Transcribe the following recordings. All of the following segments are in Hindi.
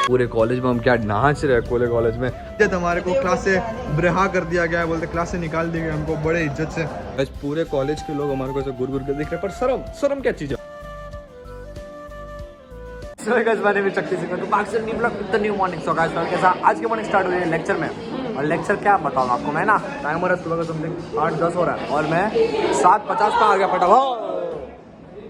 पूरे कॉलेज में हम क्या नाच रहे हैं पूरे कॉलेज में। हमारे को क्लास से रिहा कर दिया गया है, बोलते क्लास से निकाल दिए गए हमको बड़े इज्जत से। बस पूरे कॉलेज के लोग हमारे को ऐसे घुर घुर के देख रहे हैं, पर शर्म क्या चीज है। आज की मॉर्निंग स्टार्ट हुई है लेक्चर में, और लेक्चर क्या बताऊँ आपको मैं ना, टाइम हो रहा है सुबह का समथिंग 8-10 हो रहा है और मैं 7:50 पर आ गया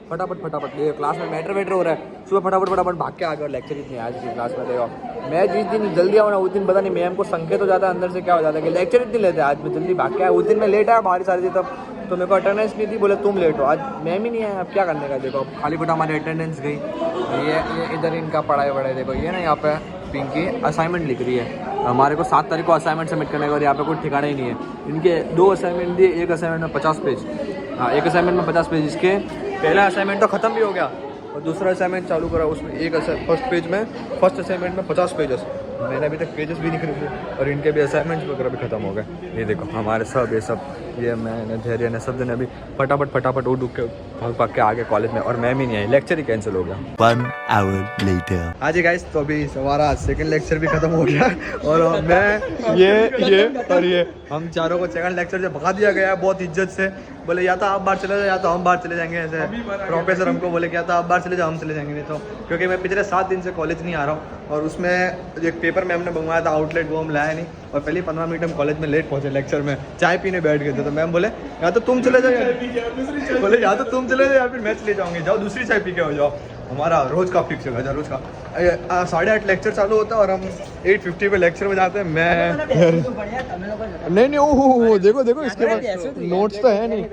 फटाफट ये क्लास में मैटर हो रहा है। सुबह फटाफट भाग के आ गया और लेक्चर इतनी आज की क्लास में देखो। मैं जिस दिन जल्दी आऊँ ना उस दिन पता नहीं मैम को संकेत हो जाता है अंदर से, क्या हो जाता है कि लेक्चर इतनी लेते हैं। आज मैं जल्दी भाग के आया, उस दिन मैं लेट आया बारिश आ रही थी तब, तो मेरे को अटेंडेंस नहीं थी, बोले तुम लेट हो। आज मैम ही नहीं है, अब क्या करने का। देखो खाली खुटा हमारी अटेंडेंस गई। ये इधर इनका पढ़ाई देखो, ये ना यहाँ पे पिंकी असाइनमेंट लिख रही है। हमारे को 7 तारीख को असाइनमेंट सबमिट करने का और यहाँ पे कोई ठिकाना ही नहीं है। इनके 2 असाइनमेंट दिए, एक असाइनमेंट में 50 पेज। हाँ, एक असाइनमेंट में 50 पेज। इसके पहला असाइनमेंट तो ख़त्म भी हो गया और दूसरा असाइनमेंट चालू करा, उसमें फर्स्ट असाइनमेंट में 50 पेजेस। मैंने अभी तक पेजेस भी नहीं खरीदे और इनके भी असाइनमेंट्स वगैरह भी खत्म हो गए। ये देखो हमारे ये मैंने धैर्य ने सब ने अभी फटाफट उठ के भाग के आ गए कॉलेज में, और मैम ही नहीं आई, लेक्चर ही कैंसिल हो गया। 1 hour later। हाँ जी गाइस, तो अभी हमारा सेकंड लेक्चर भी खत्म हो गया और मैं ये हम चारों को सेकंड लेक्चर से भगा दिया गया बहुत इज्जत से। बोले या तो आप बाहर चले जाओ या तो हम बाहर चले जाएंगे। ऐसे प्रोफेसर हमको बोले कि या तो आप बाहर चले जाओ हम चले जाएंगे, नहीं तो, क्योंकि मैं पिछले 7 दिन से कॉलेज नहीं आ रहा हूँ और उसमें एक पेपर मैम ने मंगवाया था आउटलेट, वो हम लाया नहीं और पहले 15 मिनट हम कॉलेज में लेट पहुँचे लेक्चर में, चाय पीने बैठ गए थे। तो मैम बोले या तो तुम चले जाओ, बोले या तो तुम चले जाओ या फिर मैं चले जाऊँगी, जाओ दूसरी चाय पी के हो जाओ। हमारा रोज़ का फिक्स है, रोज़ का 8:30 लेक्चर चालू होता है और हम 8:50 पे लेक्चर में जाते हैं। मैं नहीं ओह देखो इसके पास नोट्स तो है नहीं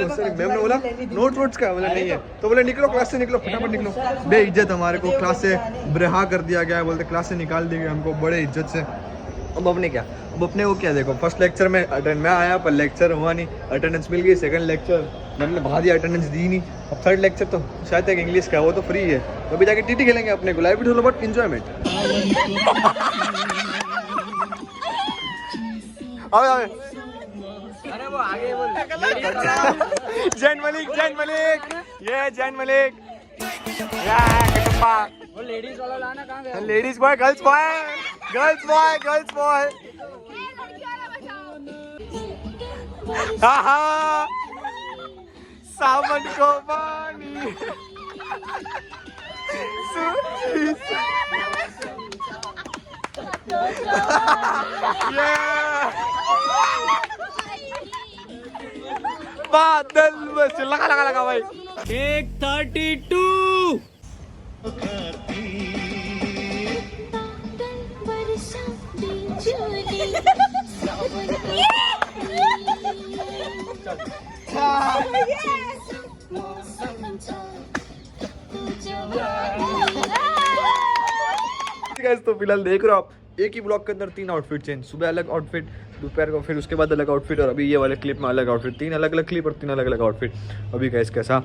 उससे मैम ने बोला नोट्स का, बोला नहीं है, तो बोले निकलो क्लास से, निकलो फटाफट निकलो। बेइज्जत हमारे को क्लास से रिहा कर दिया गया है, बोलते क्लास से निकाल दिए गए हमको बड़े इज्जत से। अब अपने को क्या, देखो फर्स्ट लेक्चर में मैं आया पर लेक्चर हुआ नहीं, अटेंडेंस मिल गई। सेकंड लेक्चर मैंने भगा दिया, अटेंडेंस दी नहीं। अब थर्ड लेक्चर तो शायद एक इंग्लिश का, वो तो फ्री है, तो अभी जाके टीटी खेलेंगे अपने को। Life is all about enjoyment. अरे वो आगे बोल जैन मलिक ये जैन मलिक वो लेडीज वाला लाना कहाँ गया? लेडीज बॉय गर्ल्स बॉय हाँ सावन को पानी बादल बस लगा भाई। 1:32 तो फिलहाल देख रहे हो आप, एक ही ब्लॉक के अंदर 3 आउटफिट चेंज। सुबह अलग आउटफिट, दोपहर को फिर उसके बाद अलग आउटफिट, और अभी ये वाले क्लिप में अलग आउटफिट। 3 अलग क्लिप और 3 अलग आउटफिट। अभी गाइस कैसा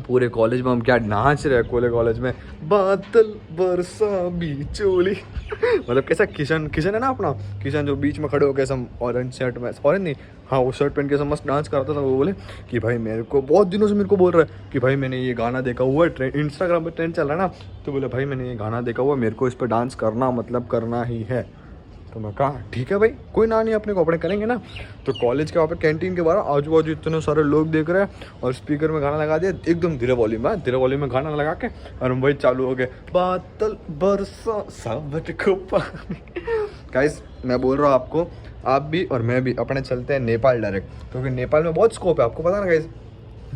पूरे कॉलेज में हम क्या नाच रहे हैं पूरे कॉलेज में। बादल बरसा बिचोली मतलब कैसा किशन है ना अपना किशन, जो बीच में खड़े होकर सब ऑरेंज शर्ट में, ऑरेंज नहीं हाँ वो शर्ट पहन के सब मस्त डांस कर रहा था। वो बोले कि भाई मेरे को बहुत दिनों से मेरे को बोल रहा है कि भाई मैंने ये गाना देखा हुआ है, इंस्टाग्राम पर ट्रेंड चल रहा है ना, तो बोले भाई मैंने ये गाना देखा हुआ है, मेरे को इस पर डांस करना मतलब करना ही है। तो मैं कहा ठीक है भाई, कोई ना नहीं, अपने को अपने करेंगे ना। तो कॉलेज के वहाँ पे कैंटीन के बाहर आजू बाजू इतने सारे लोग देख रहे हैं और स्पीकर में गाना लगा दिया एकदम धीरे वॉल्यूम में गाना लगा के, और हम वही चालू हो गए बादल बरसा सावन को पानी। गाइस मैं बोल रहा हूँ आपको, आप भी और मैं भी अपने चलते हैं नेपाल डायरेक्ट, क्योंकि नेपाल में बहुत स्कोप है, आपको पता ना गाइस।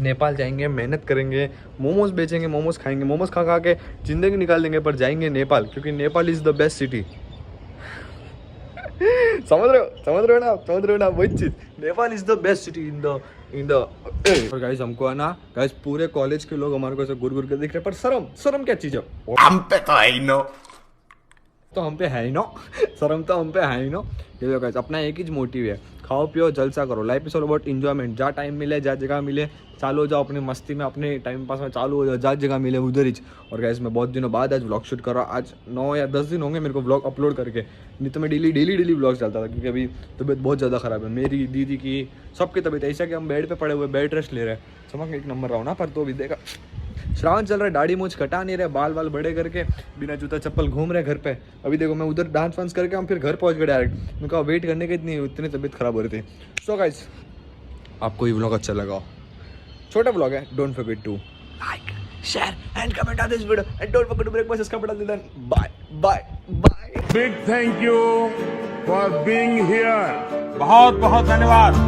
नेपाल जाएंगे, मेहनत करेंगे, मोमोज बेचेंगे, मोमोज खाएंगे, मोमोज खा के ज़िंदगी निकाल देंगे, पर जाएंगे नेपाल, क्योंकि Nepal is the best city. समझ रहे हो ना वही चीज। Nepal is the best city in the और गाइस हमको है ना गाइस, पूरे कॉलेज के लोग हमारे को ऐसे घुर के देख रहे हैं, पर शर्म क्या चीज है। हम पे तो है ही नो, तो हम पे है ही नो, शर्म तो हम पे है ही नो। ये लो गाइस, अपना एक ही मोटिव है, खाओ पियो जलसा करो। Life is all about enjoyment. जहाँ टाइम मिले, जहाँ जगह मिले, चालू हो जाओ अपनी मस्ती में, अपने टाइम पास में चालू हो जाओ, जहाँ जगह मिले उधर ही। और गाइस मैं बहुत दिनों बाद आज व्लॉग शूट कर रहा हूँ। आज 9 या 10 दिन होंगे मेरे को व्लॉग अपलोड करके, नहीं तो मैं डेली व्लॉग डालता था, क्योंकि अभी तबीयत बहुत ज़्यादा ख़राब है, मेरी दीदी की, सबकी तबीयत ऐसा कि हम बेड पे पड़े हुए, बेड रेस्ट ले रहे हैं। समझ एक नंबर रहा हूँ ना, पर तो अभी देखा श्रावण चल रहा है, दाढ़ी मूछ कटा नहीं रहे, बाल बाल बड़े करके बिना जूता चप्पल घूम रहे घर पे। अभी देखो मैं उधर डांस वांस करके हम फिर घर पहुंच गए डायरेक्ट। मैं कहा वेट करने की इतनी तबीयत खराब हो रही थी। सो गाइस आपको ये व्लॉग अच्छा लगा, छोटा व्लॉग है, don't forget to like share and comment on this video and don't forget to break my subscribe button. Then bye bye bye. Big thank you for being here. बहुत बहुत धन्यवाद।